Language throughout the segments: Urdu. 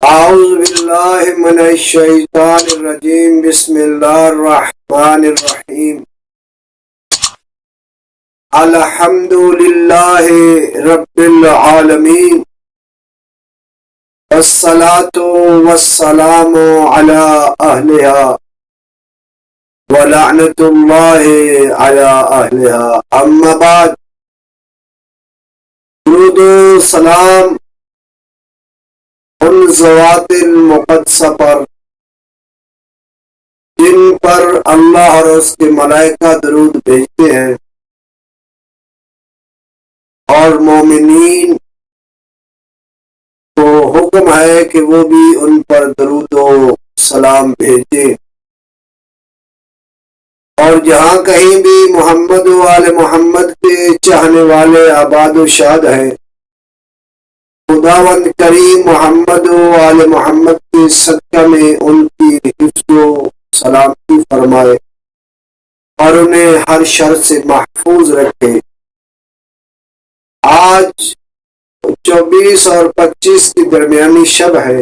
اعوذ باللہ من الشیطان الرجیم بسم اللہ الرحمن الرحیم الحمد للہ رب العالمین والصلاة والسلام علی اہلہا ولعنت اللہ علی اہلہا اما بعد درود و سلام ان ذوات المقدسہ پر جن پر اللہ اور اس کے ملائکہ درود بھیجتے ہیں اور مومنین کو حکم ہے کہ وہ بھی ان پر درود و سلام بھیجیں، اور جہاں کہیں بھی محمد و آل محمد کے چاہنے والے آباد و شاد ہیں، خداوند کریم محمد و آل محمد کے صدقہ میں ان کی حفظ و سلامتی فرمائے اور انہیں ہر شر سے محفوظ رکھے۔ آج 24 اور 25 کی درمیانی شب ہے،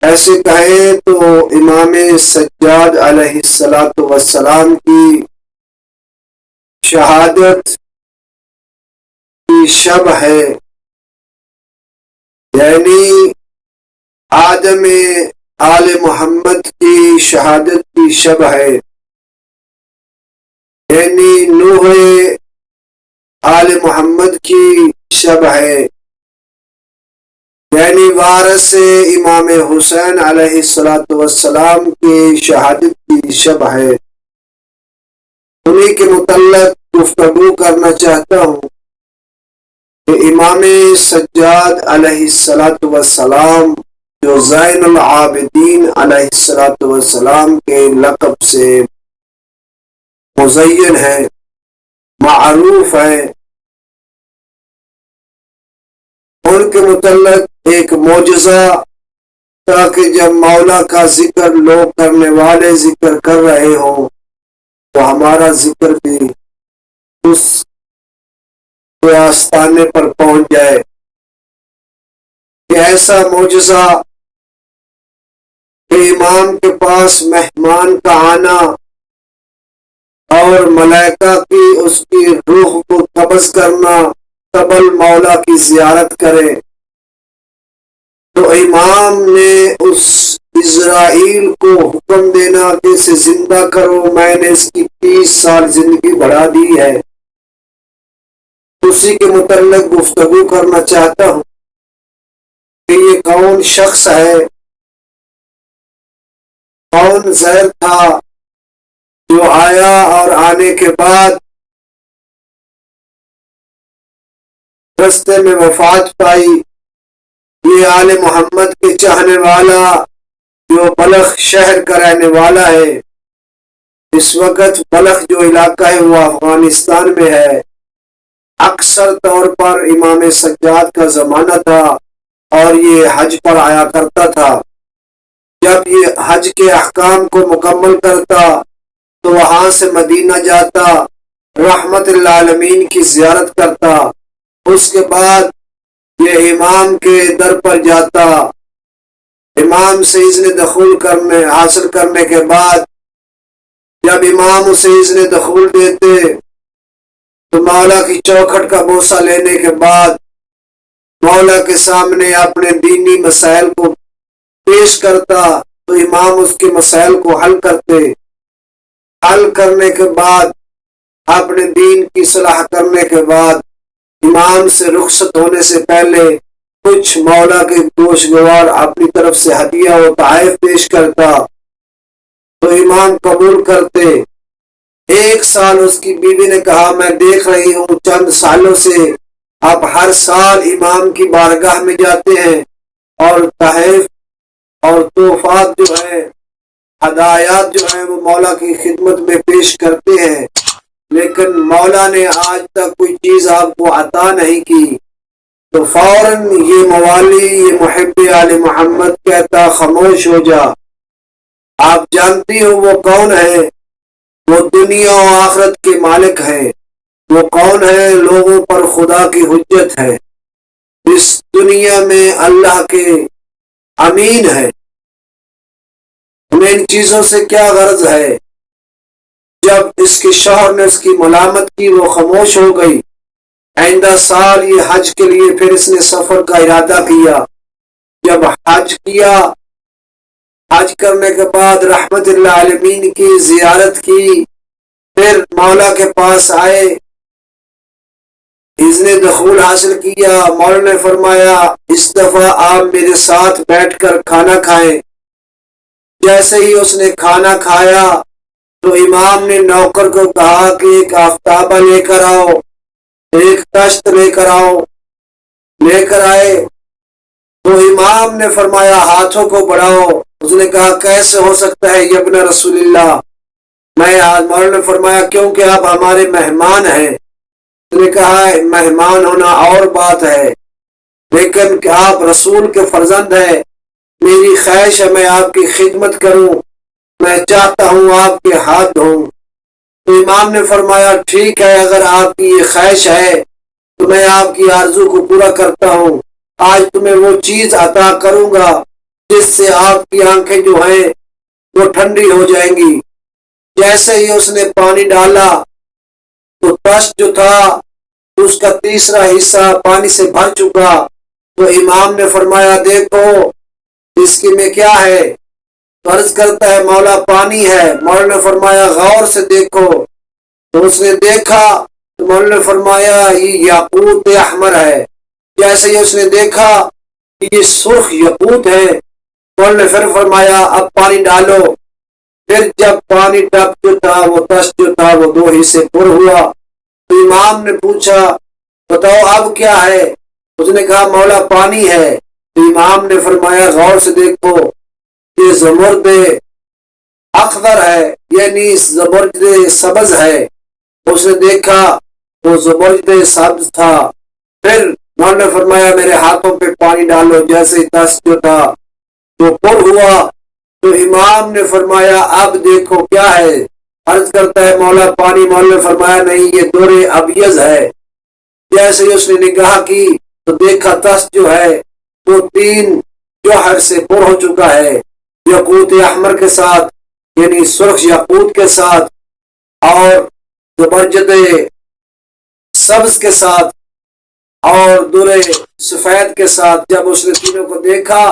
ایسے کہیں تو امام سجاد علیہ السلام کی شہادت کی شب ہے، یعنی آدم آل محمد کی شہادت کی شب ہے، یعنی نوح آل محمد کی شب ہے، یعنی وارث امام حسین علیہ السلام کی شہادت کی شب ہے۔ انہی کے متعلق گفتگو کرنا چاہتا ہوں کہ امام سجاد علیہ السلام جو زین العابدین علیہ السلام کے لقب سے مزین ہے، معروف ہے، ان کے متعلق ایک معجزہ، تاکہ جب مولا کا ذکر لوگ کرنے والے ذکر کر رہے ہوں تو ہمارا ذکر بھی اس کے آستانے پر پہنچ جائے کہ ایسا معجزہ کہ امام کے پاس مہمان کا آنا اور ملائکہ کی اس کی روح کو قبض کرنا، قبل مولا کی زیارت کرے، تو امام نے اس اسرائیل کو حکم دینا کہ اسے زندہ کرو، میں نے اس کی 30 سال زندگی بڑھا دی ہے۔ اسی کے متعلق گفتگو کرنا چاہتا ہوں کہ یہ کون شخص ہے، کون زید تھا جو آیا اور آنے کے بعد رستے میں وفات پائی۔ یہ آل محمد کے چاہنے والا جو بلخ شہر کا رہنے والا ہے، اس وقت بلخ جو علاقہ ہے وہ افغانستان میں ہے۔ اکثر طور پر امام سجاد کا زمانہ تھا اور یہ حج پر آیا کرتا تھا۔ جب یہ حج کے احکام کو مکمل کرتا تو وہاں سے مدینہ جاتا، رحمت للعالمین کی زیارت کرتا، اس کے بعد یہ امام کے در پر جاتا، امام سے اذن دخول حاصل کرنے کے بعد جب امام اسے اذن دخول دیتے تو مولا کی چوکھٹ کا بوسہ لینے کے بعد مولا کے سامنے اپنے دینی مسائل کو پیش کرتا تو امام اس کے مسائل کو حل کرتے، حل کرنے کے بعد اپنے دین کی صلاح کرنے کے بعد امام سے رخصت ہونے سے پہلے کچھ مولا کے گوشگوار اپنی طرف سے ہدیہ و تحائف پیش کرتا تو امام قبول کرتے۔ 1 سال اس کی بیوی نے کہا، میں دیکھ رہی ہوں چند سالوں سے آپ ہر سال امام کی بارگاہ میں جاتے ہیں اور تحائف اور تحفات جو ہے، ہدایات جو ہیں وہ مولا کی خدمت میں پیش کرتے ہیں، لیکن مولا نے آج تک کوئی چیز آپ کو عطا نہیں کی۔ تو فوراً یہ موالی، یہ محب آل محمد کہتا، خاموش ہو جا، آپ جانتی ہو وہ کون ہے؟ وہ دنیا و آخرت کے مالک ہیں۔ وہ کون ہے؟ لوگوں پر خدا کی حجت ہے۔ اس دنیا میں اللہ کے امین ہے۔ ہمیں ان چیزوں سے کیا غرض ہے؟ جب اس کے شوہر نے اس کی ملامت کی وہ خاموش ہو گئی۔ آئندہ سال یہ حج کے لیے پھر اس نے سفر کا ارادہ کیا۔ جب حج کیا، حج کرنے کے بعد رحمت اللہ عالمین کی زیارت کی، پھر مولا کے پاس آئے، اذن دخول حاصل کیا۔ مولا نے فرمایا اس دفعہ آپ میرے ساتھ بیٹھ کر کھانا کھائیں۔ جیسے ہی اس نے کھانا کھایا تو امام نے نوکر کو کہا کہ ایک آفتابہ لے کر آؤ، ایک تشت لے کر آؤ۔ لے کر آئے تو امام نے فرمایا ہاتھوں کو بڑھاؤ۔ اس نے کہا کیسے ہو سکتا ہے ابن رسول اللہ؟ مولا نے فرمایا کیونکہ آپ ہمارے مہمان ہیں۔ اس نے کہا مہمان ہونا اور بات ہے، لیکن کہ آپ رسول کے فرزند ہیں، میری خواہش ہے میں آپ کی خدمت کروں، میں چاہتا ہوں آپ کے ہاتھ دھوں۔ تو امام نے فرمایا ٹھیک ہے، اگر آپ کی یہ خواہش ہے تو میں آپ کی آرزو کو پورا کرتا ہوں۔ آج تمہیں وہ چیز عطا کروں گا جس سے آپ کی آنکھیں جو ہیں وہ ٹھنڈی ہو جائیں گی۔ جیسے ہی اس نے پانی ڈالا تو تشت جو تھا اس کا تیسرا حصہ پانی سے بھر چکا۔ تو امام نے فرمایا دیکھو اس کی میں کیا ہے؟ تو عرض کرتا ہے مولا پانی ہے۔ مولا نے فرمایا غور سے دیکھو۔ تو اس نے دیکھا تو مولا نے فرمایا یہ یاقوت احمر ہے۔ جیسے ہی اس نے دیکھا کہ یہ سرخ یاقوت ہے، مولا نے پھر فرمایا اب پانی ڈالو۔ پھر جب پانی ٹب جو تھا وہ تشت جو تھا وہ دو حصے پر ہوا۔ تو امام نے پوچھا بتاؤ اب کیا ہے؟ اس نے کہا مولا پانی ہے۔ تو امام نے فرمایا غور سے دیکھو یہ زمرد اخضر ہے، یعنی زبرجد سبز ہے۔ اس نے دیکھا وہ زبرجد سبز تھا۔ پھر مولا نے فرمایا میرے ہاتھوں پہ پانی ڈالو۔ جیسے تشت جو تھا وہ پر ہوا تو امام نے فرمایا اب دیکھو کیا ہے؟ عرض کرتا ہے مولا پانی۔ مولا نے فرمایا نہیں یہ دور ابیض ہے۔ جیسے ہی اس نے نگاہ کی تو دیکھا تشت جو ہے وہ 3 جوہر سے پر ہو چکا ہے، یاقوت احمر کے ساتھ، یعنی سرخ یاقوت کے ساتھ اور زبرجد سبز کے ساتھ اور در سفید کے ساتھ۔ جب اس نے تینوں کو دیکھا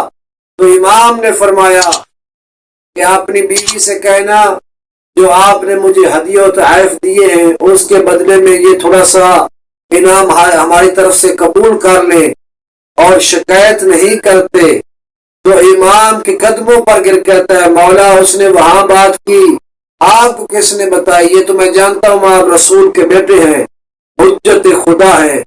تو امام نے فرمایا کہ اپنی بیوی سے کہنا جو آپ نے مجھے ہدیہ و تحائف دیے ہیں اس کے بدلے میں یہ تھوڑا سا انعام ہماری طرف سے قبول کر لیں اور شکایت نہیں کرتے۔ تو امام کے قدموں پر گر کہتا ہے مولا اس نے وہاں بات کی، آپ کو کس نے بتائی؟ یہ تو میں جانتا ہوں آپ رسول کے بیٹے ہیں، حجت خدا ہیں۔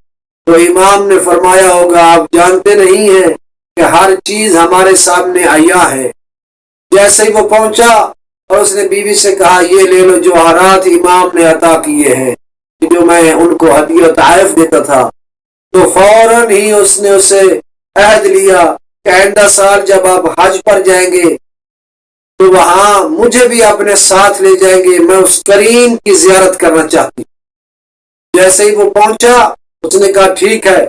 تو امام نے فرمایا ہوگا آپ جانتے نہیں ہیں کہ ہر چیز ہمارے سامنے عیاں ہے۔ جیسے ہی وہ پہنچا اور اس نے بیوی سے کہا یہ لے لو جوہرات امام نے عطا کیے ہیں جو میں ان کو ہدیہ و تحائف دیتا تھا۔ تو فوراً ہی اس نے اسے عہد لیا کہ آئندہ سال جب آپ حج پر جائیں گے تو وہاں مجھے بھی اپنے ساتھ لے جائیں گے، میں اس کریم کی زیارت کرنا چاہتی ہوں۔ جیسے ہی وہ پہنچا اس نے کہا ٹھیک ہے۔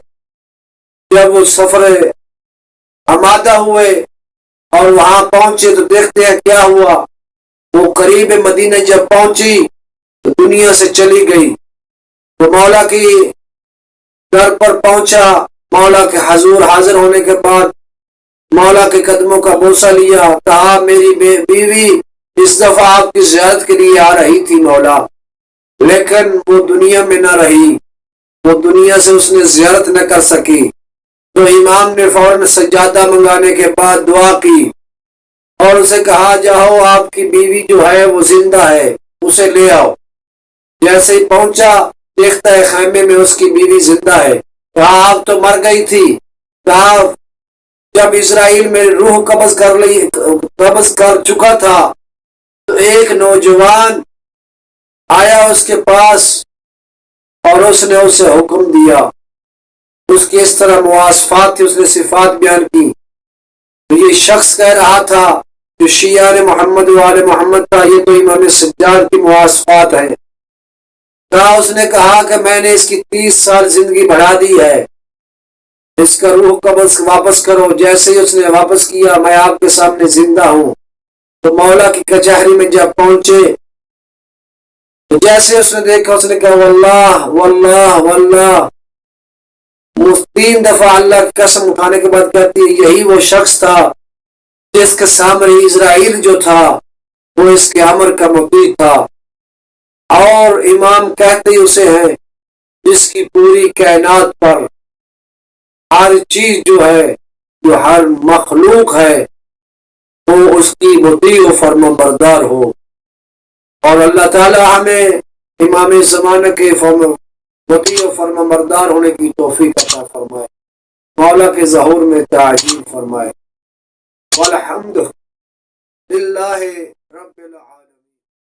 جب وہ سفر آمادہ ہوئے اور وہاں پہنچے تو دیکھتے ہیں کیا ہوا۔ وہ قریب مدینہ جب پہنچی تو دنیا سے چلی گئی۔ تو مولا کی در پر پہنچا، مولا کے حضور حاضر ہونے کے بعد مولا کے قدموں کا بوسہ لیا، کہا میری بیوی اس دفعہ آپ کی زیارت کے لیے آ رہی تھی مولا، لیکن وہ دنیا میں نہ رہی، وہ دنیا سے اس نے زیارت نہ کر سکی۔ تو امام نے فوراً سجادہ منگانے کے بعد دعا کی اور اسے کہا جاؤ آپ کی بیوی جو ہے وہ زندہ ہے، اسے لے آؤ۔ جیسے ہی پہنچا دیکھتا ہے خیمے میں اس کی بیوی زندہ ہے۔ کہا آپ تو مر گئی تھی۔ کہا جب اسرائیل میں روح قبض کر چکا تھا تو ایک نوجوان آیا اس کے پاس اور اس نے اسے حکم دیا، اس کی اس طرح مواصفات تھی، اس نے صفات بیان کی۔ تو یہ شخص کہہ رہا تھا جو شیعہ محمد وآل محمد تھا، یہ تو امام سجاد کی مواصفات ہے۔ اس نے کہا کہ میں نے اس کی 30 سال زندگی بڑھا دی ہے، اس کا روح قبض واپس کرو۔ جیسے ہی اس نے واپس کیا، میں آپ کے سامنے زندہ ہوں، تو مولا کی کچہری میں جب پہنچے تو جیسے اس نے دیکھا، اس نے کہا واللہ واللہ واللہ، 3 دفعہ اللہ کی قسم اٹھانے کے بعد کہتی ہے یہی وہ شخص تھا جس کے سامنے اسرائیل جو تھا وہ اس کے امر کا مطیع تھا، اور امام کہتے ہی اسے ہیں جس کی پوری کائنات پر ہر چیز جو ہے، جو ہر مخلوق ہے، وہ اس کی مطیع و فرما بردار ہو۔ اور اللہ تعالی ہمیں امام زمانہ کے مطیع و فرما بردار ہونے کی توفیق عطا فرمائے، مولا کے ظہور میں تعجیل فرمائے۔ والحمد للہ رب العالمین۔